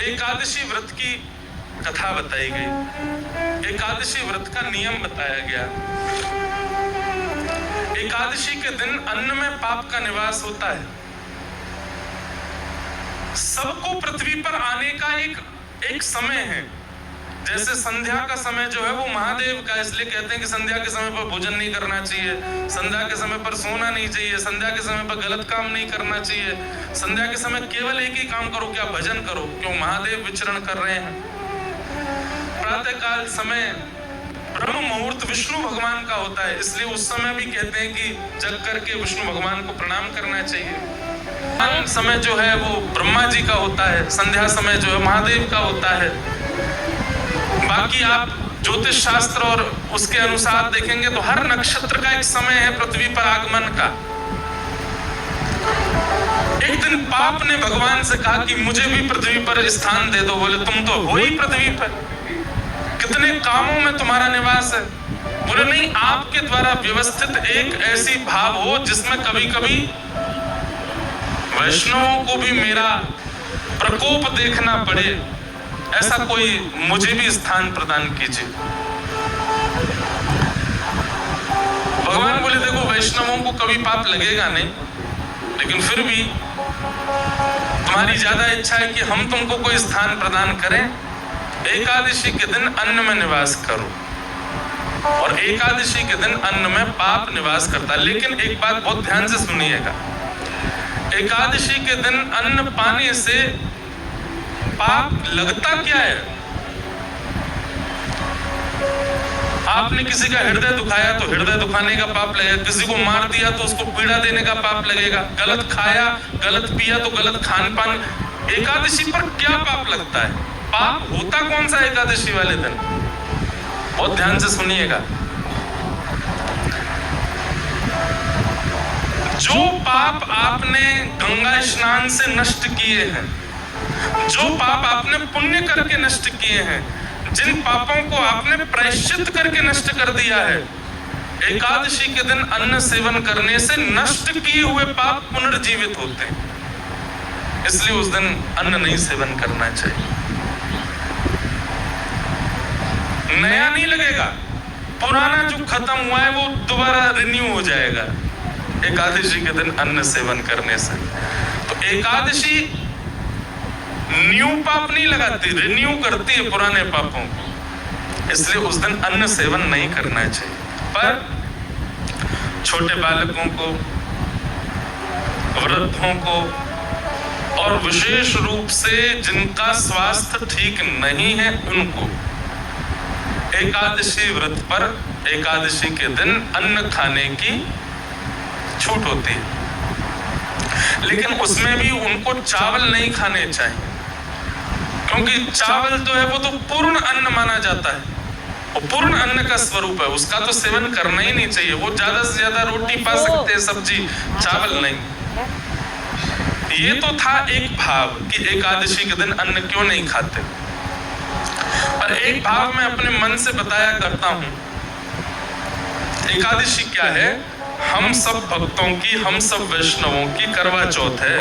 एकादशी व्रत की कथा बताई गई, एकादशी व्रत का नियम बताया गया। एकादशी के दिन अन्न में पाप का निवास होता है। सबको पृथ्वी पर आने का एक समय है। जैसे संध्या का समय जो है वो महादेव का, इसलिए कहते हैं कि संध्या के समय पर भोजन नहीं करना चाहिए, संध्या के समय पर सोना नहीं चाहिए, संध्या के समय पर गलत काम नहीं करना चाहिए, संध्या के समय केवल एक ही काम करो, क्या भजन करो, क्यों महादेव विचरण कर रहे हैं। प्रातः काल समय ब्रह्म मुहूर्त विष्णु भगवान का होता है, इसलिए उस समय भी कहते हैं कि जग करके विष्णु भगवान को प्रणाम करना चाहिए। समय जो है वो ब्रह्मा जी का होता है, संध्या समय जो है महादेव का होता है। बाकी आप ज्योतिष शास्त्र और उसके अनुसार देखेंगे तो हर नक्षत्र का एक समय है पृथ्वी पर आगमन का। एक दिन पाप ने भगवान से कहा कि मुझे भी पृथ्वी पर स्थान दे दो। बोले तुम तो हो ही पृथ्वी पर, कितने कामों में तुम्हारा निवास है। बोले नहीं, आपके द्वारा व्यवस्थित एक ऐसी भाव हो जिसमें कभी कभी वैष्णवों को भी मेरा प्रकोप देखना पड़े, ऐसा कोई मुझे भी स्थान प्रदान कीजिए। भगवान बोले देखो, वैष्णवों को कभी पाप लगेगा नहीं, लेकिन फिर भी तुम्हारी ज्यादा इच्छा है कि हम तुमको कोई स्थान प्रदान करें। एकादशी के दिन अन्न में निवास करो, और एकादशी के दिन अन्न में पाप निवास करता है। लेकिन एक बात बहुत ध्यान से सुनिएगा, एकादशी के दिन अन्न पाने से पाप लगता क्या है। आपने किसी का हृदय दुखाया तो हृदय दुखाने का पाप लगेगा, किसी को मार दिया तो उसको पीड़ा देने का पाप लगेगा, गलत खाया गलत पिया तो गलत खान पान। एकादशी पर क्या पाप लगता है, पाप होता कौन सा एकादशी वाले दिन, बहुत ध्यान से सुनिएगा। जो पाप आपने गंगा स्नान से नष्ट किए हैं, जो पाप आपने पुण्य करके नष्ट किए हैं, जिन पापों को आपने प्रायश्चित करके नष्ट कर दिया है, एकादशी के दिन अन्न सेवन करने से नष्ट किए हुए पाप पुनर्जीवित होते हैं। इसलिए उस दिन अन्न नहीं सेवन करना चाहिए। नया नहीं लगेगा, पुराना जो खत्म हुआ है वो दोबारा रिन्यू हो जाएगा एकादशी के दिन अन्न सेवन करने से। तो एकादशी न्यू पाप नहीं लगाती, रिन्यू करती है पुराने पापों को, इसलिए उस दिन अन्न सेवन नहीं करना चाहिए। पर छोटे बालकों को, वृद्धों को, और विशेष रूप से जिनका स्वास्थ्य ठीक नहीं है उनको एकादशी व्रत पर एकादशी के दिन अन्न खाने की छूट होती है। लेकिन उसमें भी उनको चावल नहीं खाने चाहिए, क्योंकि चावल जो है वो तो पूर्ण अन्न माना जाता है, वो पूर्ण अन्न का स्वरूप है, उसका तो सेवन करना ही नहीं चाहिए। वो ज्यादा से ज्यादा रोटी पा सकते हैं, सब्जी, चावल नहीं। ये तो था एक भाव कि एकादशी के दिन अन्न क्यों नहीं खाते, और एक भाव मैं अपने मन से बताया करता हूं। एकादशी क्या है, हम सब भक्तों की, हम सब वैष्णवों की करवा चौथ है।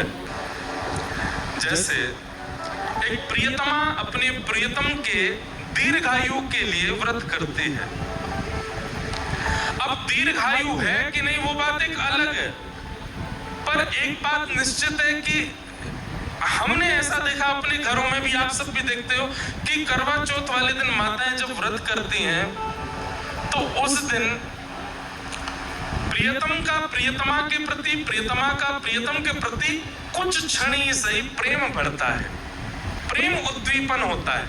जैसे एक प्रियतमा अपने प्रियतम के दीर्घायु के लिए व्रत करती है। अब दीर्घायु है कि नहीं वो बात एक अलग है, पर एक बात निश्चित है कि हमने ऐसा देखा अपने घरों में भी, आप सब भी देखते हो कि करवा चौथ वाले दिन माताएं जब व्रत करती हैं तो उस दिन प्रियतम का प्रियतमा के प्रति, प्रियतमा का प्रियतम के प्रति कुछ क्षण ही सही प्रेम बढ़ता है, प्रेम उद्दीपन होता है।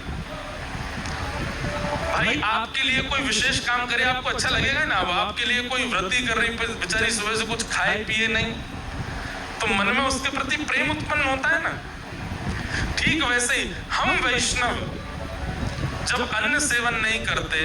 भाई आपके लिए कोई विशेष काम करे आपको अच्छा लगेगा ना। अब आपके लिए कोई व्रती कर रही बेचारी, सुबह से कुछ खाए पिए नहीं, तो मन में उसके प्रति प्रेम उत्पन्न होता है ना। ठीक वैसे ही हम वैष्णव जब अन्न सेवन नहीं करते,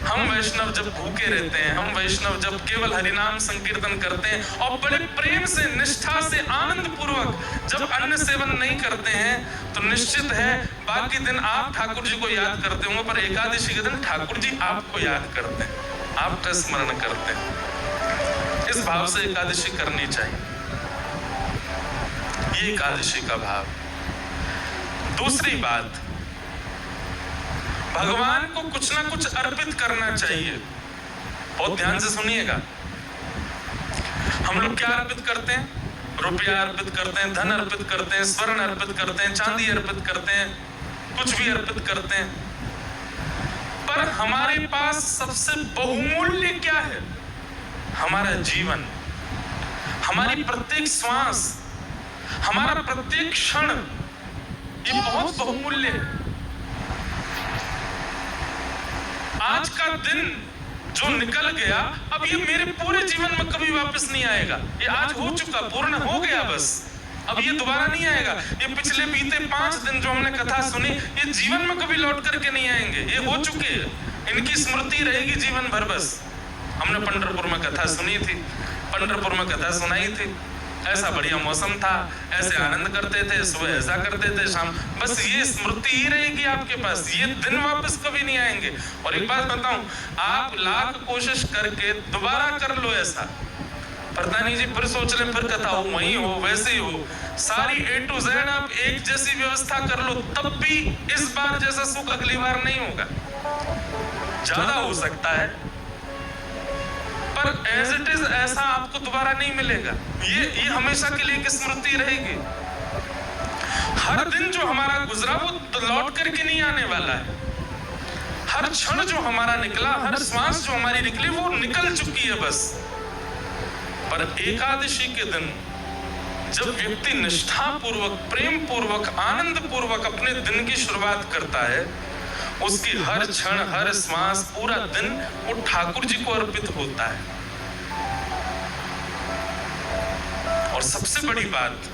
हम वैष्णव जब भूखे रहते हैं, हम वैष्णव जब केवल हरिनाम संकीर्तन करते हैं और बड़े प्रेम से, निष्ठा से, आनंद पूर्वक जब अन्न सेवन नहीं करते हैं, तो निश्चित है बाकी दिन आप ठाकुर जी को याद करते होंगे, पर एकादशी के दिन ठाकुर जी आपको याद करते हैं, आपका स्मरण करते हैं। इस भाव से एकादशी करनी चाहिए, ये एकादशी का भाव। दूसरी बात, भगवान को कुछ ना कुछ अर्पित करना चाहिए। बहुत ध्यान से सुनिएगा। हम लोग क्या अर्पित करते हैं? रुपया अर्पित करते हैं, धन अर्पित करते हैं, स्वर्ण अर्पित करते हैं, चांदी अर्पित करते हैं, कुछ भी अर्पित करते हैं। पर हमारे पास सबसे बहुमूल्य क्या है? हमारा जीवन, हमारी प्रत्येक श्वास, हमारा प्रत्येक क्षण, ये बहुत बहुमूल्य है। आज का दिन जो निकल गया, अब ये मेरे पूरे जीवन में कभी वापस नहीं आएगा। ये आज हो चुका, पूर्ण हो गया, बस अब ये दोबारा नहीं आएगा। ये पिछले बीते 5 दिन जो हमने कथा सुनी, ये जीवन में कभी लौट करके नहीं आएंगे। ये हो चुके हैं, इनकी स्मृति रहेगी जीवन भर। बस हमने पंढरपुर में कथा सुनी थी, पंढरपुर में कथा सुनाई थी। ऐसा बढ़िया मौसम था, ऐसे आनंद करते थे, सुबह ऐसा करते थे, शाम, बस ये स्मृति ही रहेगी आपके पास। ये दिन वापस कभी नहीं आएंगे। और एक बात बताऊं, आप लाख कोशिश करके दोबारा कर लो ऐसा, पता नहीं जी, फिर सोच ले, फिर कथा हो, वही हो, वैसे ही हो, सारी A to Z आप एक जैसी व्यवस्था कर लो, तब भी इस बार जैसा सुख अगली बार नहीं होगा। ज्यादा हो सकता है, पर एज इट इज ऐसा आपको दोबारा नहीं मिलेगा। ये हमेशा के लिए एक स्मृति रहेगी। हर दिन जो हमारा गुजरा वो लौट करके नहीं आने वाला है। हर क्षण जो हमारा निकला, हर श्वास जो हमारी निकली, वो निकल चुकी है बस। पर एकादशी के दिन जब व्यक्ति निष्ठा पूर्वक, प्रेम पूर्वक, आनंद पूर्वक अपने दिन की शुरुआत करता है, उसकी हर क्षण, हर श्वास, पूरा दिन वो ठाकुर जी को अर्पित होता है। और सबसे बड़ी बात,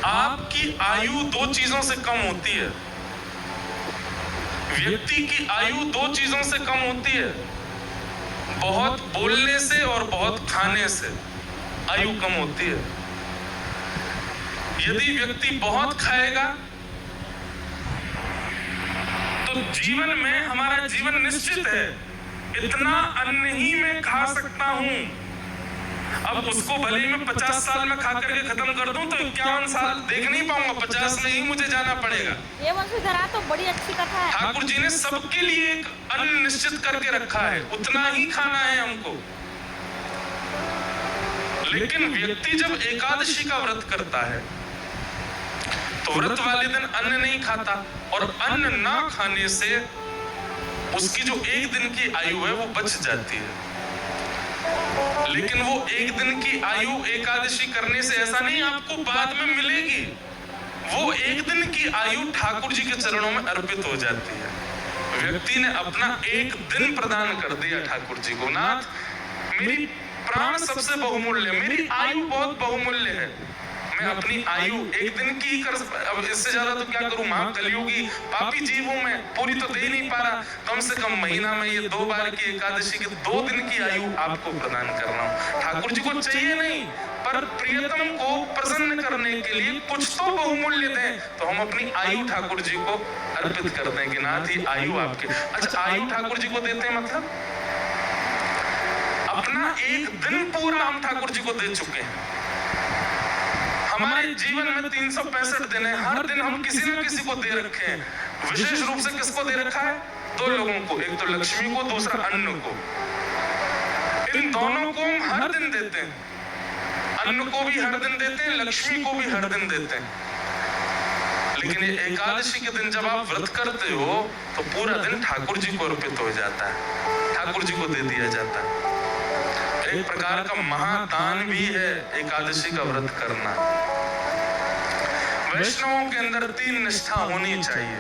आपकी आयु 2 चीजों से कम होती है। व्यक्ति की आयु 2 चीजों से कम होती है, बहुत बोलने से और बहुत खाने से आयु कम होती है। यदि व्यक्ति बहुत खाएगा तो जीवन में, हमारा जीवन निश्चित है, इतना अन्न ही मैं खा सकता हूं। अब उसको भले ही मैं 50 साल में खा करके खत्म कर दूं तो 51 साल देख नहीं पाऊंगा, 50 में ही मुझे जाना पड़ेगा। ये वंशीधरा तो बड़ी अच्छी कथा है। ठाकुर जी ने सबके लिए एक अन्न निश्चित करके रखा है, उतना ही खाना है हमको। लेकिन व्यक्ति जब एकादशी का व्रत करता है तो व्रत वाले दिन अन्न नहीं खाता, और अन्न ना खाने से उसकी जो एक दिन की आयु है वो बच जाती है। लेकिन वो एक दिन की आयु एकादशी करने से ऐसा नहीं आपको बाद में मिलेगी, वो एक दिन की आयु ठाकुर जी के चरणों में अर्पित हो जाती है। व्यक्ति ने अपना एक दिन प्रदान कर दिया ठाकुर जी को। नाथ, मेरी प्राण सबसे बहुमूल्य, मेरी आयु बहुत बहुमूल्य है, मैं अपनी आयु एक दिन की ही कर, अब इससे ज्यादा तो क्या करूं, महाकलियुगी पापी जीव हूं मैं, पूरी तो दे ही नहीं पा रहा। कम से कम महीना में ये 2 बार की एकादशी के 2 दिन की आयु आपको प्रदान कर रहा हूं। ठाकुर जी को चाहिए नहीं, पर प्रियतम को प्रसन्न करने के लिए कुछ तो बहुमूल्य दें, तो हम अपनी आयु ठाकुर जी को अर्पित करते हैं कि नाथ ही आयु आपके। अच्छा, आयु ठाकुर जी को देते हैं मतलब अपना एक दिन पूरा हम ठाकुर जी को दे चुके हैं। हमारे जीवन में 365 दिन है, हर दिन हम किसी न किसी को दे रखे हैं। विशेष रूप से किसको दे रखा है? 2 लोगों को, एक तो लक्ष्मी को, दूसरा अन्न को। इन दोनों को हम हर दिन देते हैं, अन्न को भी हर दिन देते हैं, लक्ष्मी को भी हर दिन देते हैं। लेकिन ये एकादशी के दिन जब आप व्रत करते हो तो पूरा दिन ठाकुर जी को अर्पित हो जाता है, ठाकुर जी को दे दिया जाता है। एक प्रकार का महादान भी है एकादशी का व्रत करना। वैष्णवों के अंदर 3 निष्ठा होनी चाहिए।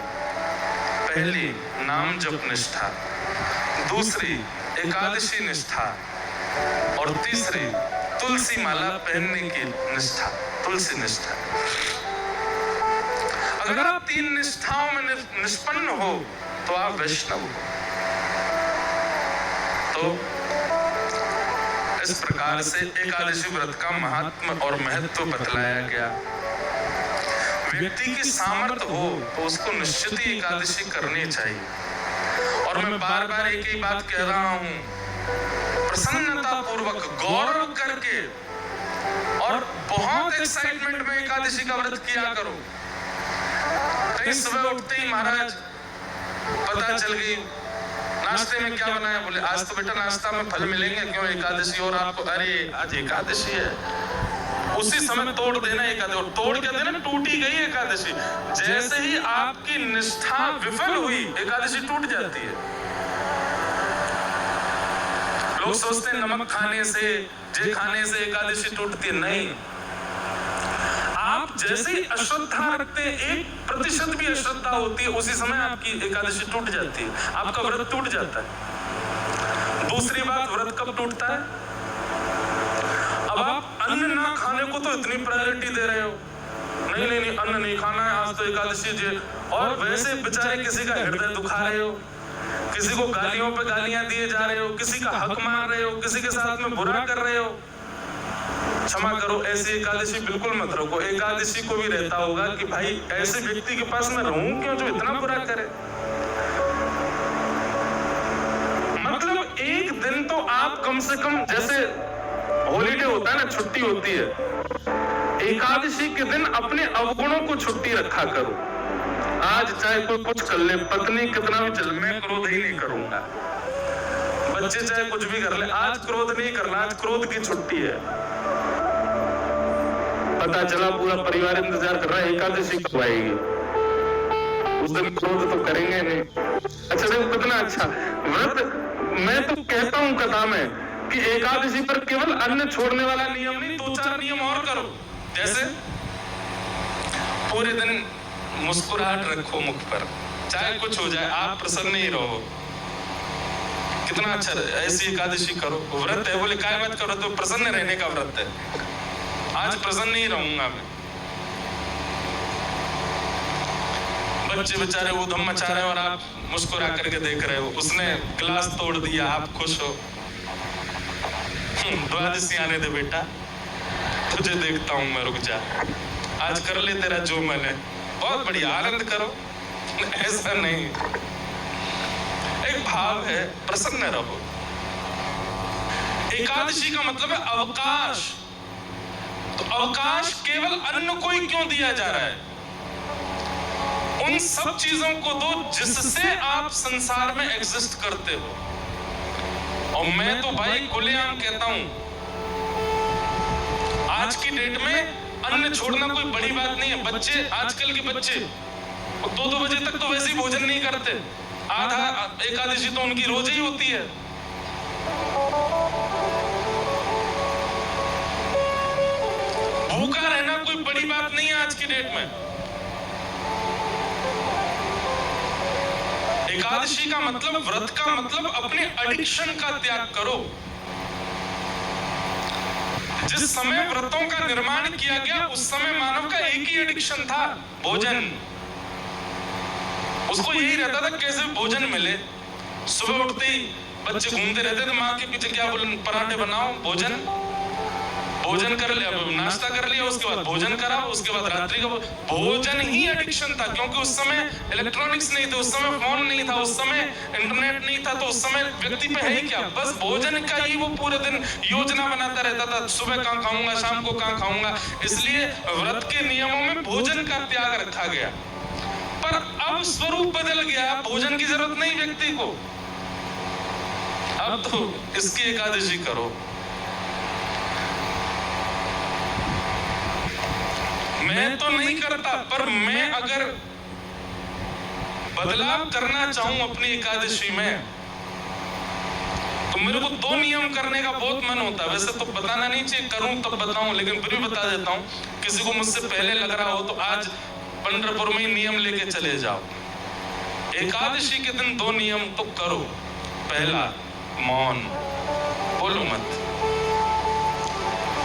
पहली नाम जप निष्ठा, दूसरी एकादशी निष्ठा, और तीसरी तुलसी माला पहनने की निष्ठा, तुलसी निष्ठा। अगर आप 3 निष्ठाओं में निष्पन्न हो तो आप वैष्णव हो। तो इस प्रकार से एकादशी व्रत का महात्म और महत्व बतलाया गया। व्यक्ति की सामर्थ्य हो तो उसको निश्चित ही एकादशी करनी चाहिए। और मैं बार बार एक ही बात कह रहा हूं, प्रसन्नता पूर्वक, गौरव करके और बहुत एक्साइटमेंट में एकादशी का व्रत किया करो। कि सुबह उठते ही महाराज पता चल गई नाश्ते में क्या बना है, बोले आज तो बेटा नाश्ता में फल मिलेंगे, क्यों एकादशी और आपको, अरे आज एकादशी है। उसी समय तोड़ देना एकादशी, और तोड़ के देना टूटी गई एकादशी। जैसे ही आपकी निष्ठा विफल हुई एकादशी टूट जाती है। लोग सोचते हैं नमक खाने से, जे खाने से एकादशी टूटती है, नहीं। आप जैसे ही अश्रद्धा रखते हैं, 1% भी अश्रद्धा होती है, उसी समय आपकी एकादशी टूट जाती है, आपका व्रत टूट जाता है। दूसरी बात, व्रत कब टूटता है? अब आप अन्न ना खाने को तो इतनी प्रायोरिटी दे रहे हो, नहीं अन्न नहीं खाना है, आज तो एकादशी जी, और वैसे बेचारे किसी का हृदय दुखा रहे हो, किसी को गालियों पे गालियां दिए जा रहे हो, किसी का हक मार रहे हो, किसी के साथ में बुरा कर रहे हो। क्षमा करो, ऐसी एकादशी बिल्कुल मत रखो। एकादशी को भी रहता होगा कि भाई ऐसे व्यक्ति के पास मैं रहूं क्यों जो इतना बुरा करे। मतलब एक दिन तो आप कम से कम, जैसे हॉलीडे होता है ना, छुट्टी होती है, एकादशी के दिन अपने अवगुणों को छुट्टी रखा करो। आज चाहे कोई कुछ कर ले, पत्नी कितना भी चल, मैं क्रोध ही नहीं करूंगा। बच्चे चाहे कुछ भी कर ले, आज क्रोध नहीं करना, आज क्रोध की छुट्टी है। पता चला पूरा परिवार इंतजार कर रहा है एकादशी कब आएगी, उस दिन क्रोध तो करेंगे नहीं। अच्छा देखो कितना अच्छा व्रत। मैं तो कहता हूँ कथा में कि एकादशी पर केवल अन्न छोड़ने वाला नियम नहीं, 2-4 नियम और करो। जैसे पूरे दिन मुस्कुराहट रखो मुख पर, चाहे कुछ हो जाए आप प्रसन्न ही रहो। कितना अच्छा, ऐसी एकादशी करो। व्रत है, बोले काय मत करो, तो प्रसन्न रहने का व्रत है। आज प्रसन्न ही रहूंगा मैं। बच्चे बेचारे ऊधम मचा रहे हो और आप मुस्कुरा करके देख रहे हो। उसने गिलास तोड़ दिया, आप खुश हो। द्वादशी आने दे बेटा, तुझे देखता हूं मैं, रुक जा, आज कर ले तेरा जो मन है, बहुत बढ़िया, आनंद करो। ऐसा नहीं, एक भाव है, प्रसन्न रहो। एकादशी का मतलब है अवकाश। तो अवकाश केवल अन्न को ही क्यों दिया जा रहा है? उन सब चीजों को दो जिससे आप संसार में एग्जिस्ट करते हो। और मैं तो भाई खुलेआम कहता हूं, आज की डेट में अन्न छोड़ना कोई बड़ी बात नहीं है। बच्चे, आजकल के बच्चे 2-2 बजे तक तो वैसे ही भोजन नहीं करते। आधा एकादशी तो उनकी रोज ही होती है। भूखा रहना कोई बड़ी बात नहीं है आज की डेट में। एकादशी का मतलब, व्रत का मतलब अपने एडिक्शन का त्याग करो। जिस समय व्रतों का निर्माण किया गया उस समय मानव का एक ही एडिक्शन था, भोजन। उसको यही रहता था कैसे भोजन मिले। सुबह उठते ही बच्चे घूमते रहते थे माँ के पीछे, क्या बोले, पराठे बनाओ, भोजन कर लिया, नाश्ता कर लिया, उसके बाद भोजन करा, उसके बाद रात्रि का भोजन ही एडिक्शन था। क्योंकि उस समय इलेक्ट्रॉनिक्स नहीं थे, उस समय फोन नहीं था, उस समय इंटरनेट नहीं था, तो उस समय व्यक्ति पे है ही क्या, बस भोजन का ही वो पूरे दिन योजना बनाता रहता था। सुबह कहाँ खाऊंगा, शाम को कहाँ खाऊंगा। इसलिए व्रत के नियमों में भोजन का त्याग रखा गया। पर अब स्वरूप बदल गया, भोजन की जरूरत नहीं व्यक्ति को। अब तो इसकी एकादशी करो। मैं तो नहीं करता, पर मैं अगर बदलाव करना चाहूं अपनी एकादशी में, तो मेरे को 2 नियम करने का बहुत मन होता है। वैसे तो बताना नहीं चाहिए, करूं तब बताऊं, लेकिन फिर भी बता देता हूं। किसी को मुझसे पहले लग रहा हो तो आज पंढरपुर में ही नियम लेके चले जाओ। एकादशी के दिन 2 नियम तो करो। पहला, मौन, बोलो मत।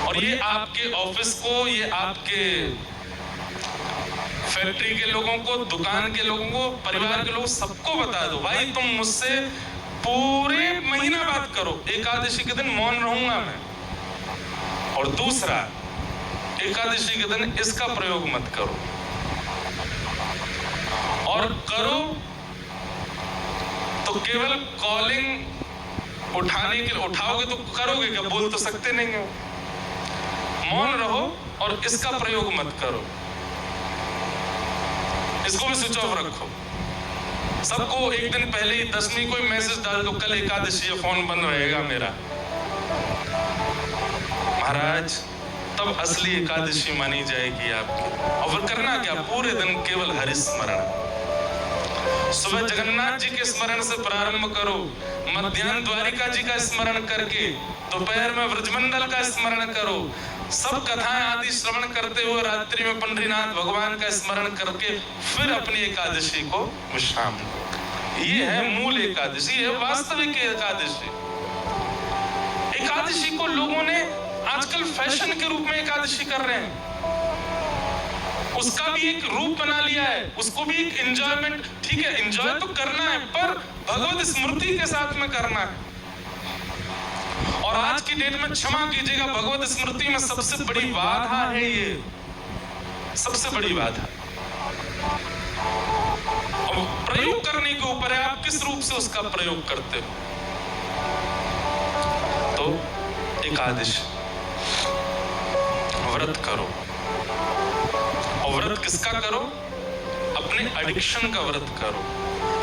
और ये आपके ऑफिस को, ये आपके फैक्ट्री के लोगों को, दुकान के लोगों को, परिवार के लोगों, सबको बता दो, भाई तुम मुझसे पूरे महीना बात करो, एकादशी के दिन मौन रहूंगा मैं। और दूसरा, एकादशी के दिन इसका प्रयोग मत करो। और करो तो केवल कॉलिंग उठाने के लिए उठाओगे तो करोगे क्या, बोल तो सकते नहीं हो। मौन रहो और इसका प्रयोग मत करो। इसको भी स्विच ऑफ रखो। सबको एक दिन पहले ही 10वीं को मैसेज डाल दो, कल एकादशी है, फोन बंद रहेगा मेरा। महाराज तब असली एकादशी मानी जाएगी आपकी। और फिर करना क्या, पूरे दिन केवल हरि स्मरण। सुबह जगन्नाथ जी के स्मरण से प्रारंभ करो, मध्याह्न द्वारिका जी का स्मरण करके, दोपहर में व्रजमंडल का स्मरण करो, सब कथाएं आदि श्रवण करते हुए रात्रि में पंडरीनाथ भगवान का स्मरण करके फिर अपनी एकादशी को विश्राम दो। ये है मूल एकादशी, है वास्तविक एकादशी। एकादशी को लोगों ने आजकल फैशन के रूप में एकादशी कर रहे हैं, उसका भी एक रूप बना लिया है, उसको भी एक एंजॉयमेंट। ठीक है, एंजॉय तो करना है, पर भगवत स्मृति के साथ में करना है। और आज की डेट में क्षमा कीजिएगा, भगवत स्मृति में सबसे बड़ी बाधा है ये, सबसे बड़ी बाधा। अब प्रयोग करने के ऊपर है, आप किस रूप से उसका प्रयोग करते हो। तो एकादशी व्रत करो, और व्रत किसका करो, अपने एडिक्शन का व्रत करो,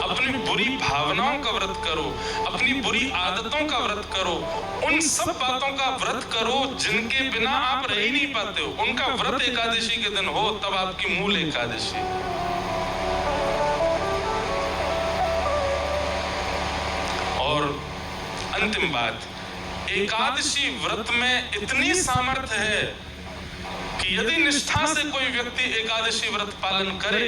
अपनी बुरी भावनाओं का व्रत करो, अपनी बुरी आदतों का व्रत करो, उन सब बातों का व्रत करो जिनके बिना आप रह ही नहीं पाते हो। उनका व्रत एकादशी के दिन हो, तब आपकी मूल एकादशी। और अंतिम बात, एकादशी व्रत में इतनी सामर्थ्य है कि यदि निष्ठा से कोई व्यक्ति एकादशी व्रत पालन करे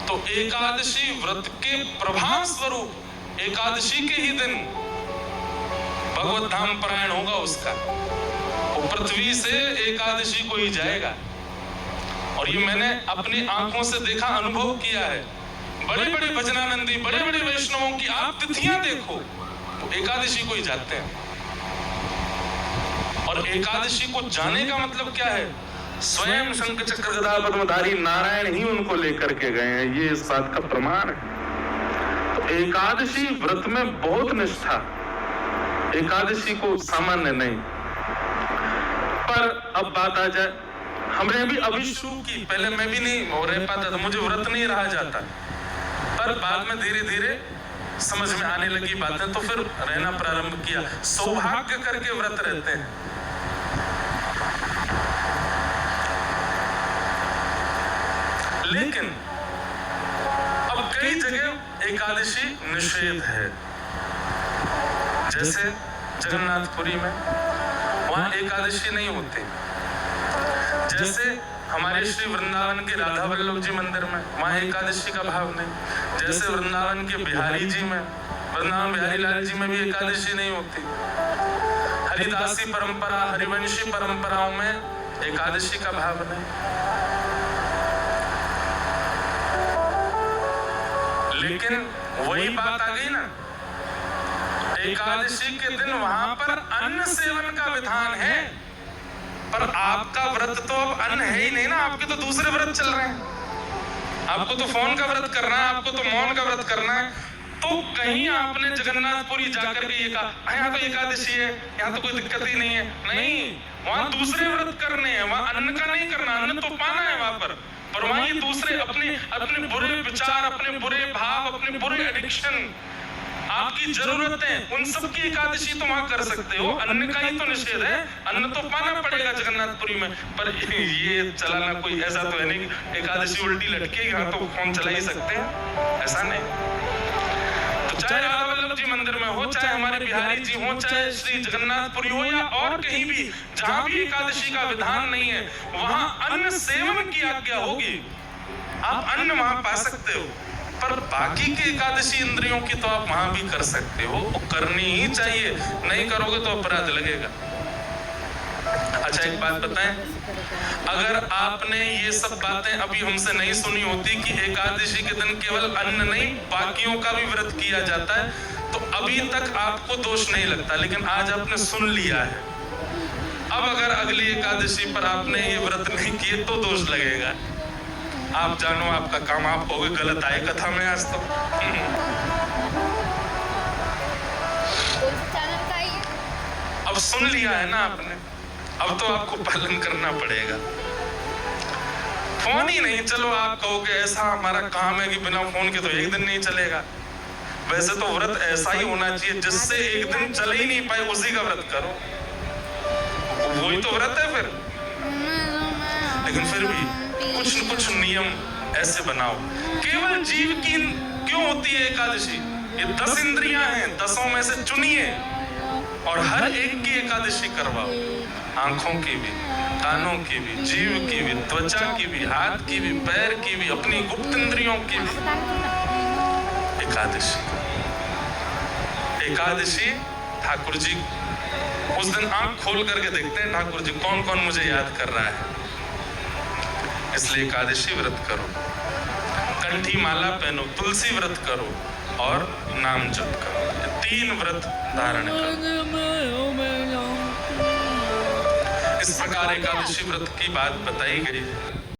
तो एकादशी व्रत के प्रभाव स्वरूप एकादशी के ही दिन भगवत धाम परायण होगा उसका। वो पृथ्वी से एकादशी को ही जाएगा। और ये मैंने अपनी आंखों से देखा, अनुभव किया है। बड़े बड़े भजनानंदी, बड़े बड़े वैष्णवों की आप तिथियां देखो, तो एकादशी को ही जाते हैं। और एकादशी को जाने का मतलब क्या है, स्वयं शंख चक्र गदा पद्मधारी नारायण ही उनको लेकर के गए हैं, ये इस बात का प्रमाण है। तो एकादशी व्रत में बहुत निष्ठा, एकादशी को सामान्य नहीं। पर अब बात आ जाए, हमने भी अभी शुरू की, पहले मैं भी नहीं हो रह पाता था, मुझे व्रत नहीं रहा जाता, पर बाद में धीरे धीरे समझ में आने लगी बातें, तो फिर रहना प्रारंभ किया। सौभाग्य करके व्रत रहते हैं। लेकिन अब कई जगह एकादशी निषेध है, जैसे जगन्नाथपुरी में वहां एकादशी नहीं होती। जैसे हमारे श्री वृंदावन के राधा वल्लभ जी मंदिर में वहां एकादशी का भाव नहीं। जैसे वृंदावन के बिहारी जी में, वृंदावन बिहारी लाल जी में भी एकादशी नहीं होती। हरिदासी परंपरा, हरिवंशी परंपराओं में एकादशी का भाव नहीं। लेकिन वही बात आ गई ना, एकादशी के दिन वहां पर अन्न सेवन का विधान है, पर आपका व्रत तो अब अन्न है ही नहीं ना, आपके तो दूसरे व्रत चल रहे हैं। आपको तो फोन का व्रत करना है, आपको तो मौन का व्रत करना है। तो कहीं आपने जगन्नाथपुरी जाकर के ये कहा यहाँ तो एकादशी है, यहाँ तो कोई दिक्कत ही नहीं है। नहीं, वहां दूसरे व्रत करने हैं, वहां अन्न का नहीं करना, अन्न तो पाना है वहां पर वहीं दूसरे अपने बुरे विचार, अपने बुरे भाव, अपने बुरे एडिक्शन, आपकी जरूरतें, उन सब की एकादशी तो वहां कर सकते हो। अन्न का ही तो निषेध है, अन्न तो पाना पड़ेगा जगन्नाथपुरी में। पर ये चलाना कोई ऐसा तो है नहीं एकादशी उल्टी लटकेगी, हाँ तो फोन चला ही सकते हैं, ऐसा नहीं। तो चाहे राधा वल्लभ जी मंदिर में हो, चाहे हमारे बिहारी जी हो, चाहे श्री जगन्नाथपुरी हो, या और कहीं भी जहां भी एकादशी का विधान नहीं है, वहां अन्न सेवन की आज्ञा होगी। आप अन्न वहां पा सकते हो, पर बाकी के एकादशी इंद्रियों की तो आप वहां भी कर सकते हो, करनी ही चाहिए। नहीं करोगे तो अपराध लगेगा। अच्छा एक बात बताएं, अगर आपने ये सब बातें अभी हमसे नहीं सुनी होती कि एकादशी के दिन केवल अन्न नहीं बाकियों का भी व्रत किया जाता है, तो अभी तक आपको दोष नहीं लगता। लेकिन आज आपने सुन लिया है, अब अगर अगली एकादशी पर आपने ये व्रत नहीं किए तो दोष लगेगा। आप जानो आपका काम आप हो गए, गलत आए कथा में आज तो। अब सुन लिया है ना आपने, अब तो आपको पालन करना पड़ेगा। फोन ही नहीं, चलो आप कहोगे ऐसा हमारा काम है कि बिना फोन के तो एक दिन नहीं चलेगा। वैसे तो व्रत ऐसा ही होना चाहिए जिससे एक दिन चल ही नहीं पाए उसी का व्रत करो, वही तो व्रत है फिर। लेकिन फिर भी कुछ न कुछ नियम ऐसे बनाओ। केवल जीव की क्यों होती है एकादशी? ये 10 इंद्रियां हैं, 10 में से चुनिए और हर एक की एकादशी करवाओ। आंखों की भी, कानों की भी, जीव की भी, त्वचा की भी, हाथ की भी, पैर की भी, अपनी गुप्त इंद्रियों की भी एकादशी। एकादशी ठाकुर जी उस दिन आंख खोल करके देखते हैं ठाकुर जी कौन कौन मुझे याद कर रहा है, इसलिए एकादशी व्रत करो, कंठी माला पहनो, तुलसी व्रत करो और नाम जप करो। 3 व्रत धारण करो। इस प्रकार एकादशी व्रत की बात बताई गई।